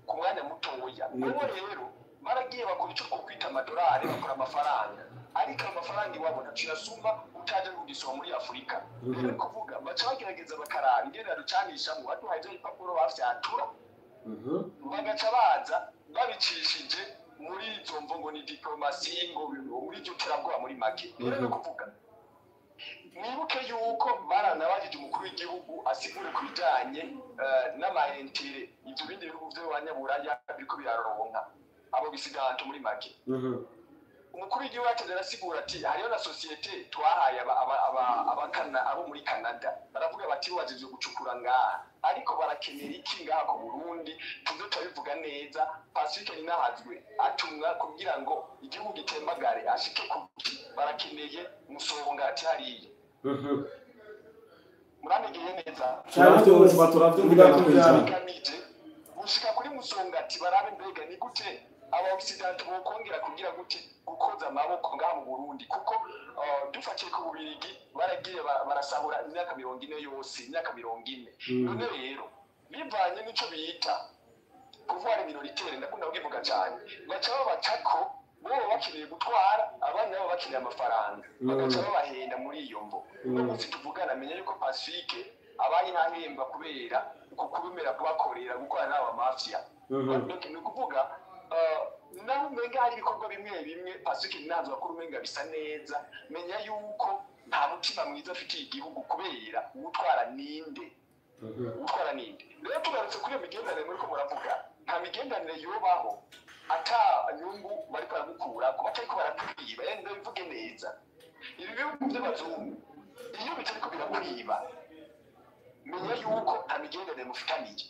ku mwanya mutoya ubu rero baragiye bakora ico kwita amadolari bakora amafaranga ariko amafaranga iwabo ntaco yasumba utaje kugisoma muri Afurika rero kuvuga baca bagerageza bakaraba ingene baducanishamwo baduhaye ivyo bipapuro bafyatura bagaca baza babicishije muri izo mvugo ni diplomasi ngo muri iryo terabwoba muri make rero kuvuga mwibuke yuko baranabajije umukuru w'igihugu asigure ku bijanye n'amayentere ivyo bindi bihugu vy'abanyaburaya biriko biraronka abo bisiganto muri make umukuru w'igihugu atendera asigura ati hariyo na societe twahaye abakana abo muri Canada baravuga bati bajije gucukura ngaha ariko barakenera iki ngaha ku Burundi tuzo tabivuga neza Pacifique ninahazwe atumwa kugira ngo igihugu gitembagare ashike kuki barakeneye musonga ati hariye muramegeye neza turavyumvikana kwijana gushika kuri musonga ati barabe mbega ni gute aba Occident bokongera kugira gute gukoza amaboko ngaha mu Burundi kuko dufatiye ku Bubirigi baragiye barasahura imyaka 40 yose imyaka 40 none rero bivanye n'ico bita kuvuga minoritaire ndakunda kugivuga cyane baca babacako bo bakiriye gutwara abana babo bakiriye amafaranga bagaca babahenda muri iyo mbo n'umunsi tuvugana menye yuko Pacifique abaye ntahemba kubera uko kubimera kubakorera gukora n'aba mafia ni kuvuga naho umenga hari ibikorwa bimwe bimwe Pacifique ntazo bakuru umenga bisa neza menya yuko nta mutima mwiza afitiye igihugu kubera gutwara ninde rero tugarutse kuri iyo migendanire muri ko muravuga nta migendanire yobaho ata nyungu bari baragukura kuba atari ko barakwiba yenda bivuge neza ibi bihugu by'abazungu iyo bitariko birakwiba menya yuko nta migendanire mufitaniye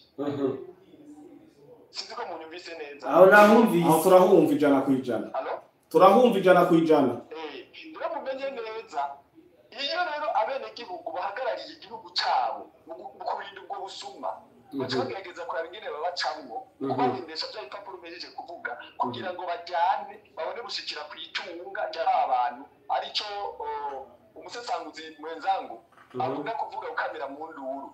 sinzi ko munyumvise neza aho nahumvise aho turahumva ijana ku ijana turahumva ijana ku ijana rero mumenye neza iyo rero abenegihugu bahagarariye igihugu cyabo mu kurinda ubwo busuma baca bagerageza kuraba ingene babacamwo kubagendesha bya bipapuro mpejeje kuvuga kugira ngo bajyane babone gushikira ku itunga ry'abantu arico umusesanguzi mwenzangu akunda kuvuga ukamera mu nduru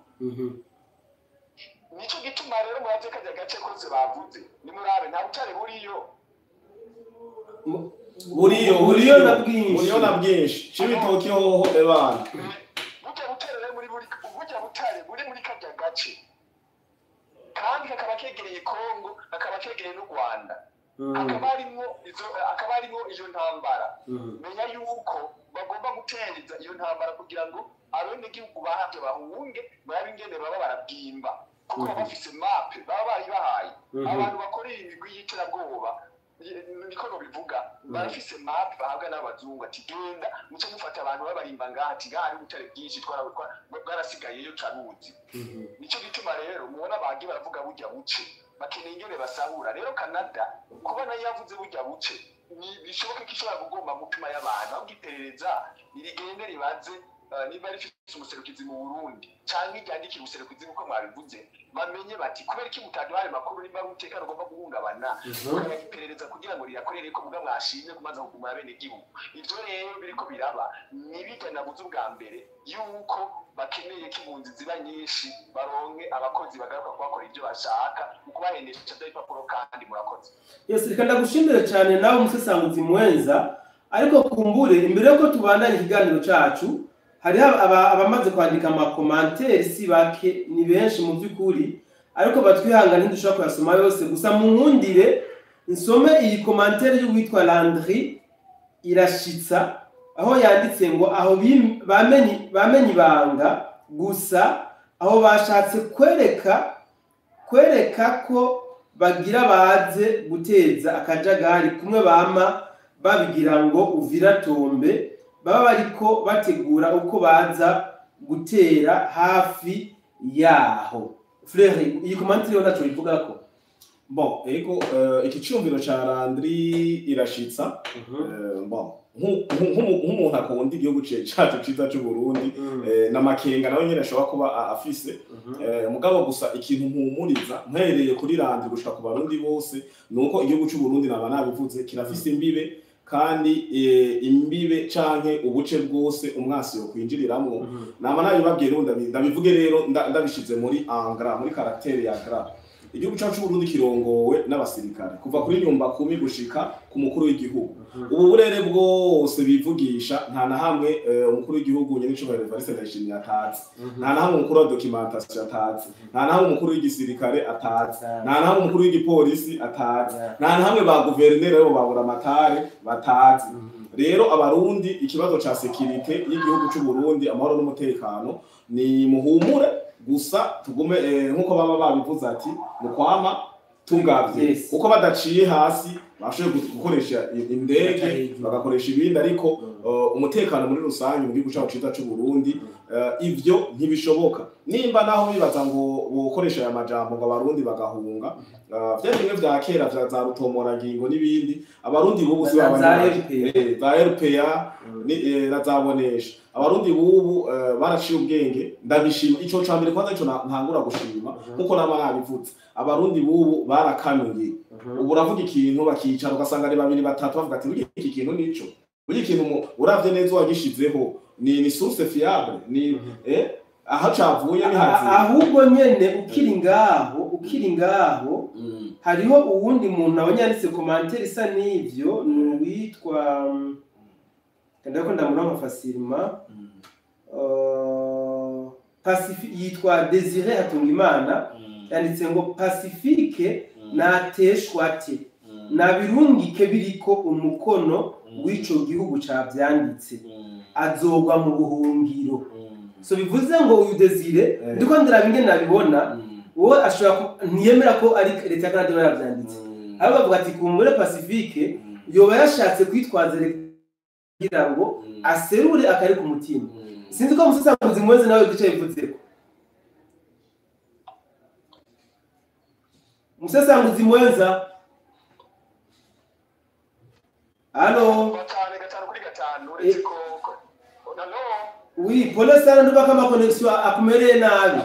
nico gituma rero muraje kajya gace kose bavuze ni murabe nta butare buriyo na bwinshi cibitoki hoho ebana burya butare buri muri kajya gace kandi kakaba kegereye Kongo kakaba kegereye n'u Rwanda akaba arimo iyo ntambara menya yuko bagomba gutereza iyo ntambara kugira ngo abenegihugu bahavye bahunge barabe ingene baba barabwimba kuko bafise mape baba bari bahaye abantu bakorera imigwi y'iterabwoba niko no bivuga barafise mape bahabwa n'abazungu ati genda muce mufata abantu babarimba ngaha ati ngaha ari ubutare bwinshi bwarasigayeyo caruzi nico gituma rero mubona bagi baravuga burya buce bakeneye ingene basahura rero Canada kuba nayo yavuze burya buce bishoboke ko ishobora kugomba gutuma y'abantu aho giperereza irigende ribaze niba rifite umuserukizi mu Burundi canke ryandikira umuserukizi uko mwabivuze bamenye bati kubera iki mutaduhaye makuru niba umutekano ugomba guhungabana iperereza kugira ngo rirakorere ko muga mwashimye kumaza kugumura bene gihugu ivyo rero biriko biraba nibigana buzu bwa mbere yuko bakeneye ko impunzi ziba nyinshi baronke abakozi bagaruka kubakora ivyo bashaka ukubahendesha ibipapuro kandi murakoze yes reka ndagushimire cyane nawe umusesanguzi mwenza ariko kumbure imbere yuko tubandanya ikiganiro cacu hari abamaze kwandika amakomantere si bake ni benshi mu by'ukuri ariko batwihangana ntidushobora kuyasoma yose gusa mu nkundire nsome iyi komantere y'uwitwa Landry irashitsa aho yanditse ngo aho bamenye ibanga gusa aho bashatse kwereka ko bagira baze guteza akajagari kumwe bama babigira ngo uviratombe baba bariko bategura uko baza gutera hafi yaho. Frere iyi komantere yo naco ivuga ko Bon, ego iki cyumviro ca Landry irashitsa. Bon, nk'umuntu akunda igihugu cacu ciza cy'u Burundi n'amakenga nawe nyene ashobora kuba afise mugabo gusa ikintu mpumuriza mpereye kuri Landry gushika ku barundi bose nuko igihugu cy'u Burundi naba nabivuze kirafise imbibe kandi imbibe canke ubuce bwose umwasi yo kwinjiriramwo nama nabibabwiye ndabivuge rero ndabishize muri angra muri caractère ya gra. Igihugu cyacu Burundi kirongowe n'abasirikare kuva kuri nyumba 10 gushika ku mukuru w'igihugu. Ubu burere bwose bivugisha nta na hamwe umukuru w'igihugu nyene cyubahiro Evariste Ndayishimiye atazi. Nta na hamwe umukuru wa documentation atazi. Nta na hamwe umukuru w'igisirikare atazi. Nta na hamwe umukuru w'igipolisi atazi. Nta na hamwe ba guverineri bo babura amatare batazi. Rero abarundi ikibazo ca security y'igihugu cy'u Burundi amahoro n'umutekano ni muhumure gusa tugume nkuko baba babivuze ati mukwama tungavye uko badaciye hasi bashoboye gukoresha indege bagakoresha ibindi ariko umutekano muri rusange mu gihugu cyacu ciza cy'u Burundi ivyo ntibishoboka nimba naho bibaza ngo bokoresha aya majambo ngo abarundi bagahunga bimwe vya kera za rutomora ngingo n'ibindi abarundi bubu si babanye za RPA razabonesha abarundi bubu baraciye ubwenge ndabishima ico cambere kwanza ico ntangura gushima kuko naba nabivutse abarundi bubu barakanuye ubu uravuga ikintu bakicara ugasanga ari babiri batatu bavuga ati iki kintu nico buri kintu uravye neza wagishizeho ni source fiable ni aho cavuye bihazi ahubwo nyene ukiri ngaho hariho uwundi muntu abanyanditse commentaire isa n'ivyo witwa ndako ndamurama facilement yitwa Désiré Hatungimana yanditse ngo Pacifique nateshwate nabirungike biriko umukono w'ico gihugu cavyanditse azogwa mu buhungiro so bivuze ngo uyu Désiré ndiko ndarabinge nabibona wowe ashobora ntiyemera ko ari leta ya Canada yavyanditse abo bavuga ati kumbure Pacifique yoba yashatse kwitwaza kugira ngo aserure akari ku mutima sinzi ko musasanguzi mweze nawe gice bivuze musasanguzi mwenza Allo Oui, pole sana nduba kama connexion akumereye nabi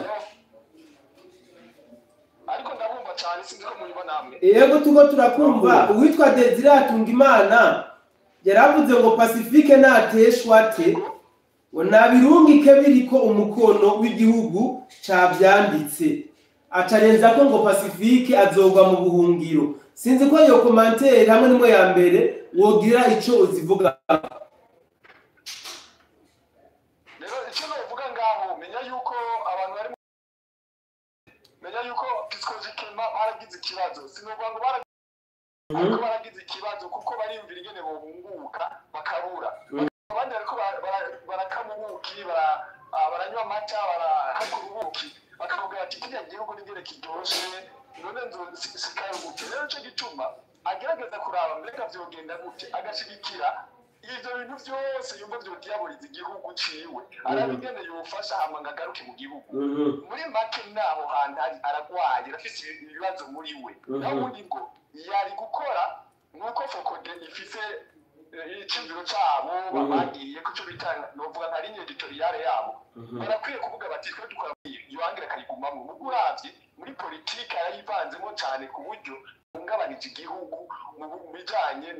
ariko ndabumva cyane sinzi ko muyibona hamwe yego tuko turakumva uwitwa Désiré Hatungimana yaravuze ngo Pacifique nateshwate ngo nabirungike biriko umukono w'igihugu cavyanditse atarenza ko ngo Pacifique azogwa mu buhungiro sinzi ko iyo commentaire hamwe nimwe ya mbere wogira ico uzivuga rero ico no vuga ngaho menya yuko abantu bari menya yuko psychologically baragize ikibazo sinovuga ngo baragize ikibazo kuko bariyumvira ingene bohunguka bakabura abandi ariko barakamubuki baranywa amata barahakurubuki bakavuga ati kiriya gihugu n'ingere kiryoshe none nzo sikarubuki rero cyo gituma agerageza kuraba mbega vyogenda gute agashigikira ivyo bintu vyose yumva vyo diaboliza igihugu ciwe arabigene yofasha hamanga garuke mu gihugu muri make naho hantu aragwaye rafise ibibazo muri we nabundi ngo yari gukora nuko fokode ifise icyumviro cyabo babagiriye ko cyo bitanga novuga nka ligne editoriale yabo barakwiye kuvuga bati twe dukora yohangira karigumamo muguravye muri politique yarivanzemo cyane ku buryo ungabanije igihugu mu bijanye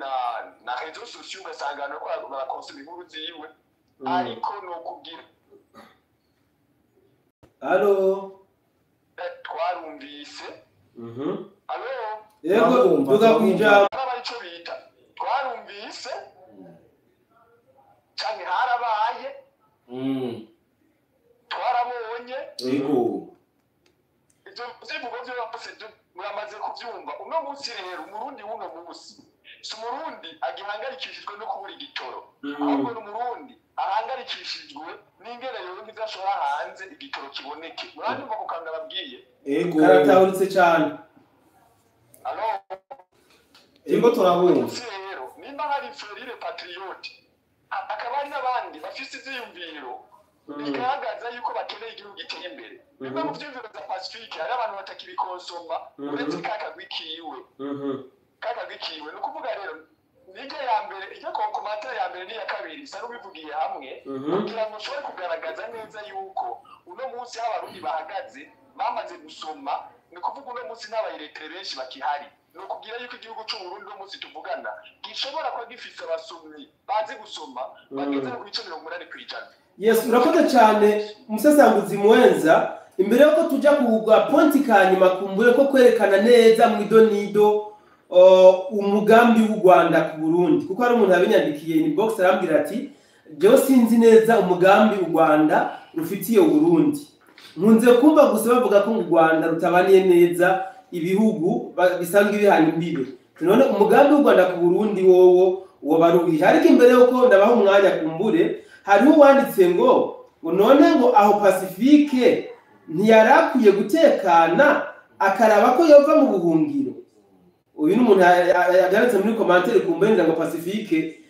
na réseaux sociaux ugasanga no barakonsoma inkuru ziwe ariko no kugira Allo twarumvise allo yego vuga kwijambo arabayico bita twarumvise cyane harabaye twarabonye yego ibyo zivugo byo bapose muramaze kubyumva uno munsi rero umurundi wuno munsi si umurundi agihangarikishijwe no kubura igitoro ahubwo n'umurundi ahangarikishijwe n'ingene rero ntizashora hanze igitoro kiboneke muranyumva ko kandi ababwiye yego karatahurutse cyane allo yego turabumva rero nimba hari ferire patriote akaba ari n'abandi bafite ivyiyumviro bigaragaza yuko bakeneye igihugu giteye imbere bimwe mu vyumviro vya Pacifique hari abantu batakibikonsoma uretse kakagwi kiwe ni ukuvuga rero nijya ya mbere ijya komantere ya mbere n'iya kabiri isa n'ubivugiye hamwe kugira ngo ushobore kugaragaza neza yuko uno munsi aho abarundi bahagaze bamaze gusoma ni ukuvuga uno munsi n'abayiretere benshi bakihari ni ukugira yuko igihugu c'Uburundi uno munsi tuvugana gishobora kuba gifise abasomyi bazi gusoma bageze ku bice 80%. Yes, urakoze cyane umusesanguzi mwenza. Imbere yuko tujya kugwa pointi kanyuma kumbure ko kwerekana neza mu idonido umugambi w'u Rwanda ku Burundi, kuko hari umuntu yabinyandikiye inbox arambwira ati jewe sinzi neza umugambi u Rwanda rufitiye u Burundi. Nkunze kumva gusa bavuga ko mu Rwanda rutabaniye neza ibihugu bisanzwe bihana imbibe. None umugambi w'u Rwanda ku Burundi wowo barubihe. Ariko imbere yuko ndabaho umwanya kumbure, hariho wanditse ngo none ngo aho Pacifique ntiyarakwiye gutekana akaraba ko yova mu buhungiro. Uyu n'umuntu yagarutse muri commentaire kumbenga ngo Pacifique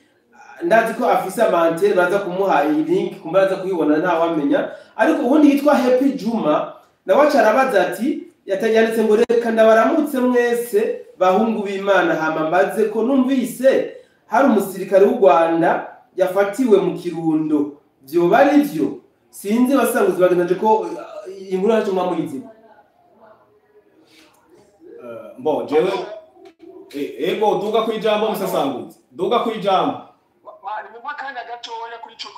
ndazi ko afise amantere baza kumuha link kumbaza kuyibona nta wamenya, ariko ubundi yitwa Happy Juma nawe acarabaza ati yatajyanitse ngo reka ndabaramutse mwese bahungu b'Imana hama mbaze ko numvise hari umusirikare w'u Rwanda yafatiwe mu Kirundo, byo bari byo sinzi basanguze bagenaje ko inkuru yacu mwamuyizi. Mbo jewe ego duga kwijambo musasanguze duga kwijambo mani mu makanya gatoya kuri ico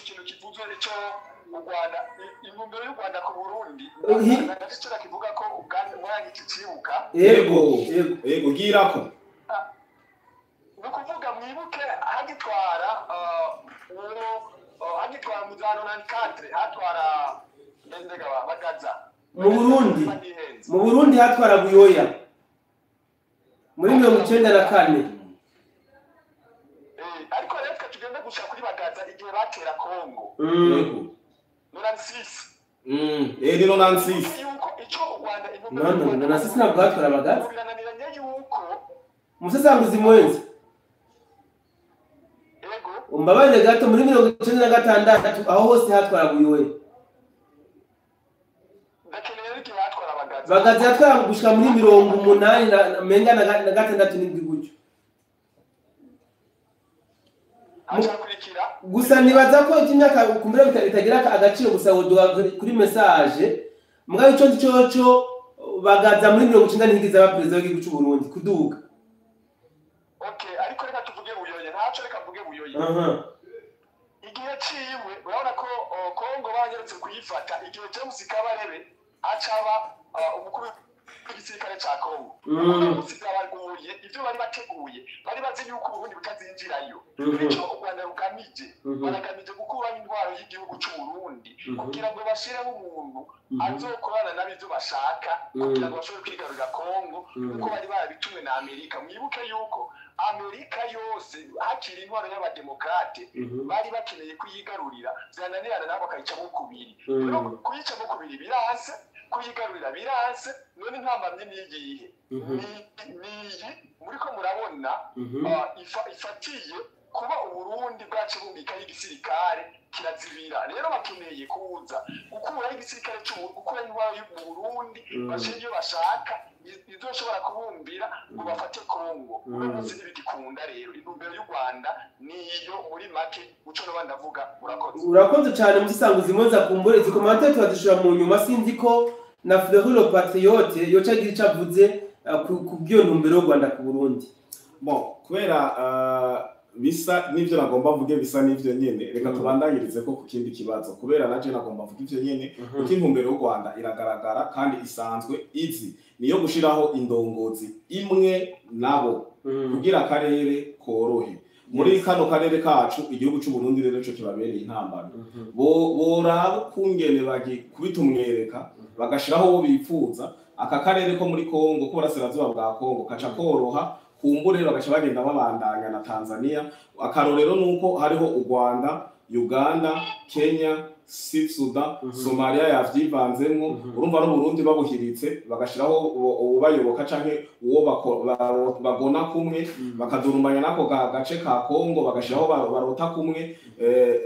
kintu kivuzwe cyo mu Rwanda intumbero y'u Rwanda ku Burundi ndacyo kivuga ko Uganda mwangi kicibuka ego girako no kuvuga mwibuke hagitwara muzano na 4 hatwara ndega bagaza mu Burundi hatwara Buyoya muri 1994. Ariko reka tugende gushaka kuri bagaza igihe batera Kongo. Edi no Nancy. Yuko ico u Rwanda no Nancy ntabwo hatwara bagaza. Umusesanguzi mwenzi. Umbabaje gato muri 1996 aho hose hatwara Buyoya. Bagaza yatwara gushika muri 80 na menga na 6 n'indwi gutyo. Gusa nibaza ko imyaka kumbira bitagira agaciro gusa woduha kuri message mugabe ico ndicoco bagaza muri 90 ntigiza ba president w'igihugu cy'u Burundi kuduga. Okay, ariko reka tuvuge Buyoya ntaco reka mvuge Buyoya. Igihe ciwe urabona ko Kongo banyeretse kuyifata igihe James Kabarebe acaba umukuru w'igisirikare ca Kongo. Baguye ivyo bari bateguye bari bazi yuko Burundi butazinjirayo. Bityo u Rwanda rugamije baragamije gukura indwara y'igihugu cy'u Burundi kugira ngo bashireho umuntu azokorana nabivyo bashaka kugira ngo bashobore kwigarurira Kongo kuko bari barabitumwe na Amerika. Mwibuke yuko Amerika yose hakiri intwaro y'abademokrate bari bakeneye kuyigarurira zananirana nabo bakayicamo kubiri. Rero kuyicamo kubiri biranse kuyigarurira biranse none ntamamye niyihe niyi muriko murabona ifatiye kuba Uburundi bwacu bumika y'igisirikare kirazibira. Rero bakeneye kuza gukura igisirikare gukura intwaro y'u Burundi bashingiye bashaka izoshobora kubumbira ngo bafate Kongo. Uburundi ntibigikunda rero intumbero y'u Rwanda niyo muri make uco no bandavuga. Urakoze cyane musanguzi mwenza kumbure zikomantate twadishura mu nyuma sinzi ko na Fleury Patriote yoca gira icavuze ku byo ntumbero y'u Rwanda ku Burundi. Bon kubera bisa nivyo nagomba mvuge bisa nivyo nyene reka tubandanyirize ko ku kindi kibazo kubera naje nagomba mvuge ivyo nyene kuko intumbero y'u Rwanda iragaragara kandi isanzwe izi niyo gushiraho indongozi imwe nabo kugira akarere korohe muri kano karere kacu igihugu cy'u Burundi rero cyo kibabereye intambara boraba kungene bagi kubitumwereka bagashiraho bo bipfuza aka karere ko muri Kongo ko barasirazuba bwa Kongo kaca koroha kumbure bagaca bagenda babandanya na Tanzania. Akarorero nuko hariho u Rwanda, Uganda, Kenya, Sud Sudan Somalia yavyivanzemwo urumva no Burundi babuhiritse bagashiraho ubayoboka canke uwo bagona kumwe bakadurumanya nako gace ka Kongo bagashiraho barota kumwe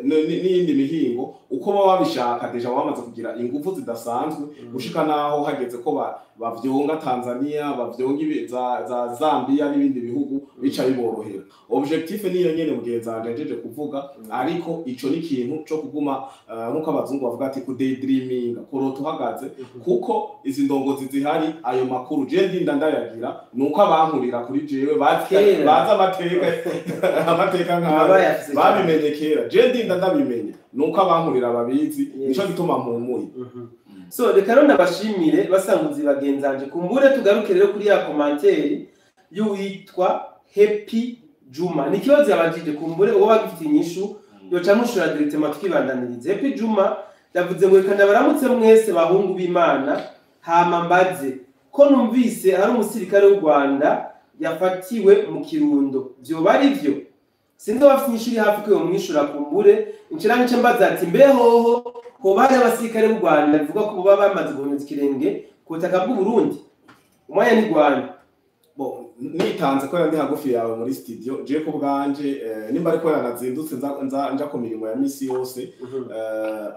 n'iyindi mihingo uko baba babishaka deja bamaze kugira ingufu zidasanzwe gushika naho hageze ko bavyonga Tanzania bavyonga za Zambia n'ibindi bihugu bica biborohera objectif niyo nyene mugenzanje ajeje kuvuga ariko ico ni ikintu cyo kuguma nkuko abazungu bavuga ati ku daydreaming kurota uhagaze kuko izi ndongozi zihari ayo makuru je ndinda ndayagira nuko abankurira kuri jewe baza amateka nk'aba babimenye kera je ndinda ndabimenye nuko abankurira babizi nico gituma mpumuye so reka rero ndabashimire basanguzi bagenzanje kumbure tugaruke rero kuri ya commentaire y'uwitwa Happy Juma ni kibazo yabajije kumbure uwo bagifite inyishu yoca mushura directement twibandanirize Happy Juma yavuze ngo reka ndabaramutse mwese bahungu b'Imana hama mbaze ko numvise hari umusirikare w'u Rwanda yafatiwe mu Kirundo byo bari byo sinzi wafnyishuri hafi ko mwishura kumbure inshiranye mbaza ati mbeho ko bari abasirikare b'u Rwanda bivuga ko baba bamaze guhoneza ikirenge ku butaka bw'u Burundi umwanya ni Rwanda bo nitanze ko yandi hagufi yawe muri studio je ko bwanje nimba ariko yanazindutse nja ku mirimo ya misi yose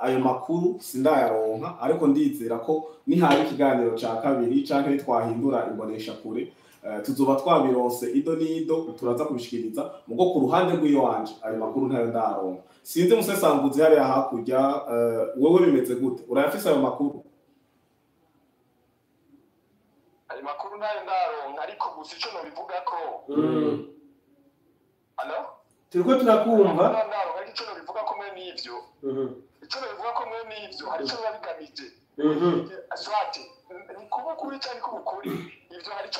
ayo makuru sindayaronka ariko ndizera ko ni hari ikiganiro ca kabiri canke twahindura imbonesha kure tuzoba twabironse ido nido turaza kubishikiriza mugo ku ruhande rw'iyo wanje ayo makuru ntayo ndaronka sinzi musesanguzi hari hakurya wewe bimeze gute urayafise ayo makuru makuru nayo ndaronka ariko gusa ico no bivuga ko Allo turiko turakumva ndaronka ariko ico no bivuga ko mwe nivyo ico no bivuga ko mwe nivyo hari ico babigamije aswati ni kubukuri cyane kubukuri ivyo hari ico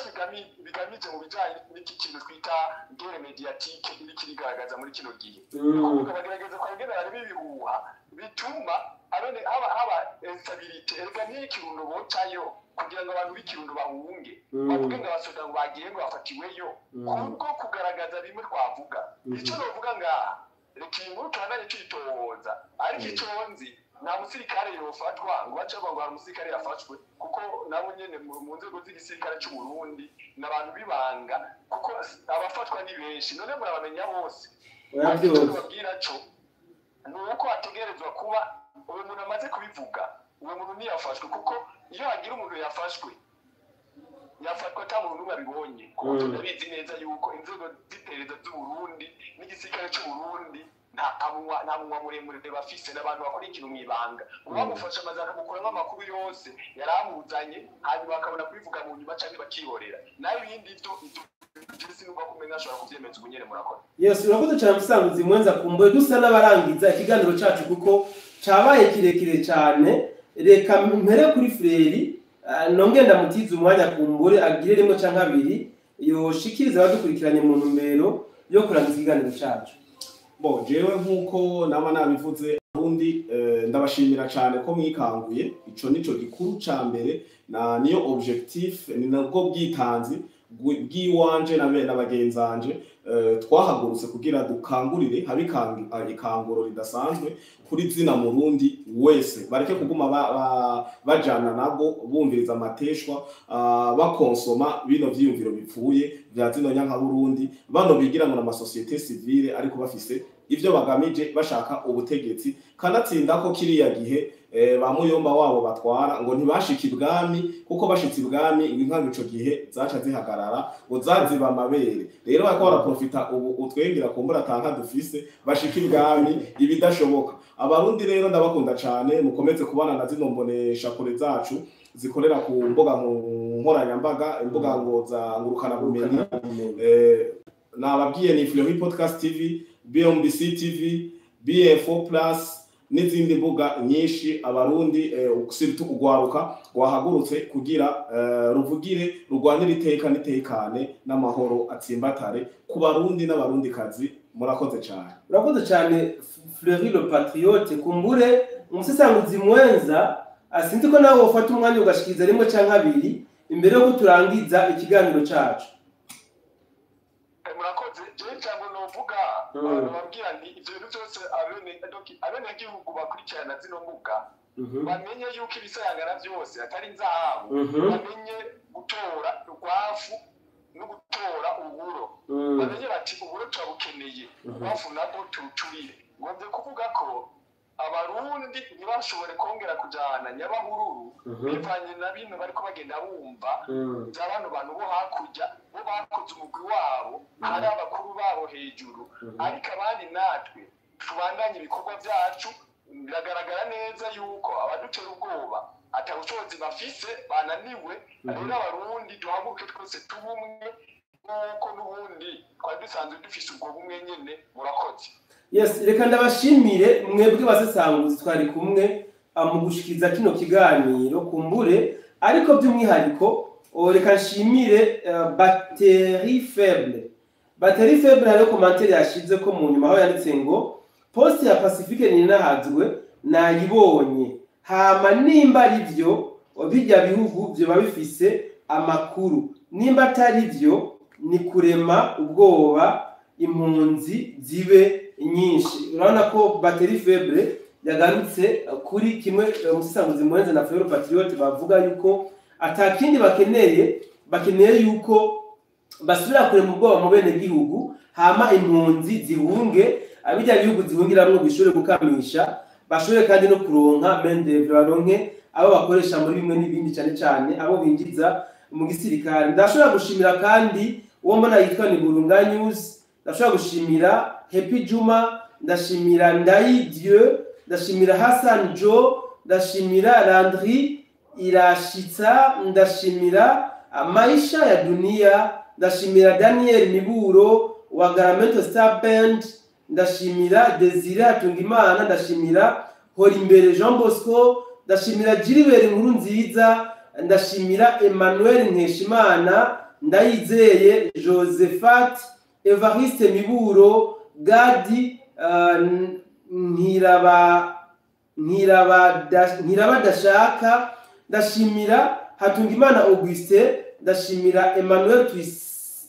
bigamije mu bijanye n'iki kintu twita guerre médiatique iri kirigaragaza muri kino gihe kuko bagerageza kwagenda bibihuha bituma abone haba instabilité erega n'ikirundo bocayo kugira ngo abantu b'ikirundo bahunge bavuge ngo abasoda ngo bagiye ngo bafatiweyo kubwo kugaragaza bimwe twavuga ico novuga ngaha reka inkuru tubananye tuyitohoza ariko ico nzi nta musirikare yofatwa ngo bace ngo hari umusirikare yafashwe kuko nabo nyene mu nzego z'igisirikare cy'u Burundi n'abantu bibanga kuko abafatwa ni benshi none murabamenya bose babwira cyo nuko ategerezwa kuba uwo muntu amaze kubivuga uwo muntu ntiyafashwe kuko iyo hagira umuntu yafashwe yafatwa ata muntu n'umwe abibonye kuko tunabizi neza yuko inzego z'iperereza z'u Burundi n'igisirikare cy'u Burundi nta munwa muremure bafise n'abantu bakora ikintu mwibanga bamufasha amaze akamukuramo amakuru yose yaramuzanye hanyuma bakabona kubivuga mu nyuma cyane bakihorera nayo ibindi byo sinumva kumenya ashobora kuvyemeza ubunyere murakora yes urakoze cyane musanguzi mwenza kumbuye dusa n'abarangiza ikiganiro cacu kuko cabaye kirekire cyane reka mpere kuri Freri nongenda mutiza umwanya kumbure agire rimwe canke abiri yoshikiriza abadukurikiranye mu numero yo kurangiza ikiganiro cacu bo jewe nkuko nama nabivuze Burundi ndabashimira cyane ko mwikanguye ico nico gikuru ca mbere na niyo objectif ni nabwo bwitanzi bw'iwanje n'abagenzanje twahagurutse kugira dukangurire ikanguro ridasanzwe kuri zina Murundi wese bareke kuguma bajana nabo bumviriza amateshwa bakonsoma bino vyiyumviro bipfuye vya zino nyanka Burundi bano bigira mu masosiyete civile ariko bafise ivyo bagamije bashaka ubutegetsi kanatsinda ko kiriya gihe bamuyomba wabo batwara ngo ntibashiki ibwami kuko bashitse ibwami inkango ico gihe zaca zihagarara ngo zaziba amabere rero bakora profita utwengera kumbura tanka dufise bashiki ibwami ibidashoboka abarundi rero ndabakunda cyane mukomeze kubana na zino mbonesha kure zacu zikorera ku mboga nkoranyambaga imboga ngo za ngurukana bumenyi nababwiye ni Fleury Podcast TV BMBC TV BF4 Plus n'izindi mbuga nyinshi abarundi ukisiritu kugwaruka gwahagurutse kugira ruvugire rugwanira iteka nitekane n'amahoro atsimbatare ku barundi n'abarundi kazi murakoze cyane urakoze cyane Fleury le Patriote kumbure umusesanguzi mwenza asinzi ko nawe ufata umwanya ugashikiriza rimwe canke abiri imbere yo kuturangiza ikiganiro cacu murakoze je cyangwa novuga babwira nti ivyo bintu byose abenegihugu bakurikirana zino mbuga bamenye yuko ibisayangana byose atari inzahabu bamenye gutora urwafu no gutora uburo bamenye bati uburo turabukeneye urwafu nabwo turucurire ngomvye kuvuga ko abarundi ntibashobore kongera kujana nyabahururu bivanye na bino bariko bagenda bumva by'abantu bantu bo hakurya bo bakoze umugwi wabo hari abakuru babo hejuru ariko abandi natwe tubandanye ibikorwa byacu biragaragara neza yuko abadutera ubwoba atabushobozi bafise bananiwe rero abarundi duhaguruke twese tubumwe nk'uko n'ubundi twari dusanzwe dufise ubwo bumwe nyene murakoze. Yes, reka ndabashimire mwebwe basesanguzi twari kumwe mu gushikiriza kino kiganiro kumbure ariko by'umwihariko reka nshimire Batterie Faible hariho commentaire yashize ko mu nyuma aho yanditse ngo post ya Pacifique ninahazwe nayibonye hama nimba ari byo bijya bihugu byo babifise amakuru nimba atari byo ni kurema ubwoba impunzi zibe nyinshi. Urabona ko Batterie Faible yagarutse kuri kimwe umusisanguzi muhenze na Fleur Patriote bavuga yuko atakindi bakeneye yuko basubira kurema ubwoba mu bene gihugu hama impunzi zihunge abijya bihugu zihungiramwo bishobore gukamisha bashobore kandi no kuronka mendevre baronke abo bakoresha muri bimwe n'ibindi cyane abo binjiza mu gisirikare. Ndashobora gushimira kandi uwo mbona yitwa ni Burunga News, ndashobora gushimira Happy Juma, ndashimira Ndayi Dieu, ndashimira Hassan Joe, ndashimira Landry Irashitsa, ndashimira Maisha ya Dunia, ndashimira Daniel Miburo wa Garamento Star Band, ndashimira Desire Hatungimana, ndashimira Horimbere Jean Bosco, ndashimira Gilbert Nkurunziza, ndashimira Emmanuel Nkeshimana, Ndayizeye Josephat, Evariste Miburo, Gadi Ntirabadashaka, ndashimira Hatungimana Auguste, ndashimira Emmanuel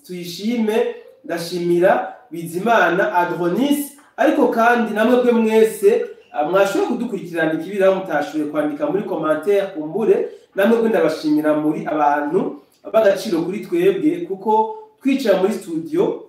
Tuyishime, ndashimira Bizimana Adronis, ariko kandi namwe bwe mwese mwashoboye kudukurikirana ikibiraho mutashoboye kwandika muri commentaire kumbure namwe bwe ndabashimira muri abantu bagaciro kuri twebwe kuko twicara muri studio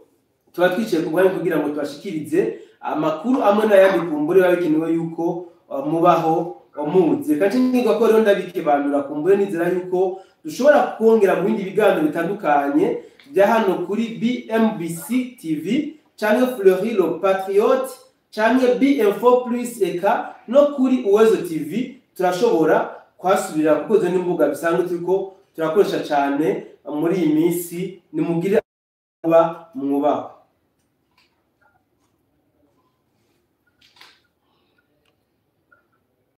tuba twicaye ku bwanyu kugira ngo tubashikirize amakuru amwe n'ayandi kumbure babikenewe yuko mubaho muze kandi nigwa ko rero ndabikebanura kumbure n'inzira yuko dushobora kongera mu bindi biganiro bitandukanye bya hano kuri BMBC TV cyangwa Fleury le Patriote cyangwa BInfo Plus eka no kuri Uwezo TV turashobora kwasubira kuko zo n'imbuga bisanzwe turiko turakoresha cyane muri iyi minsi nimugire mwubaho.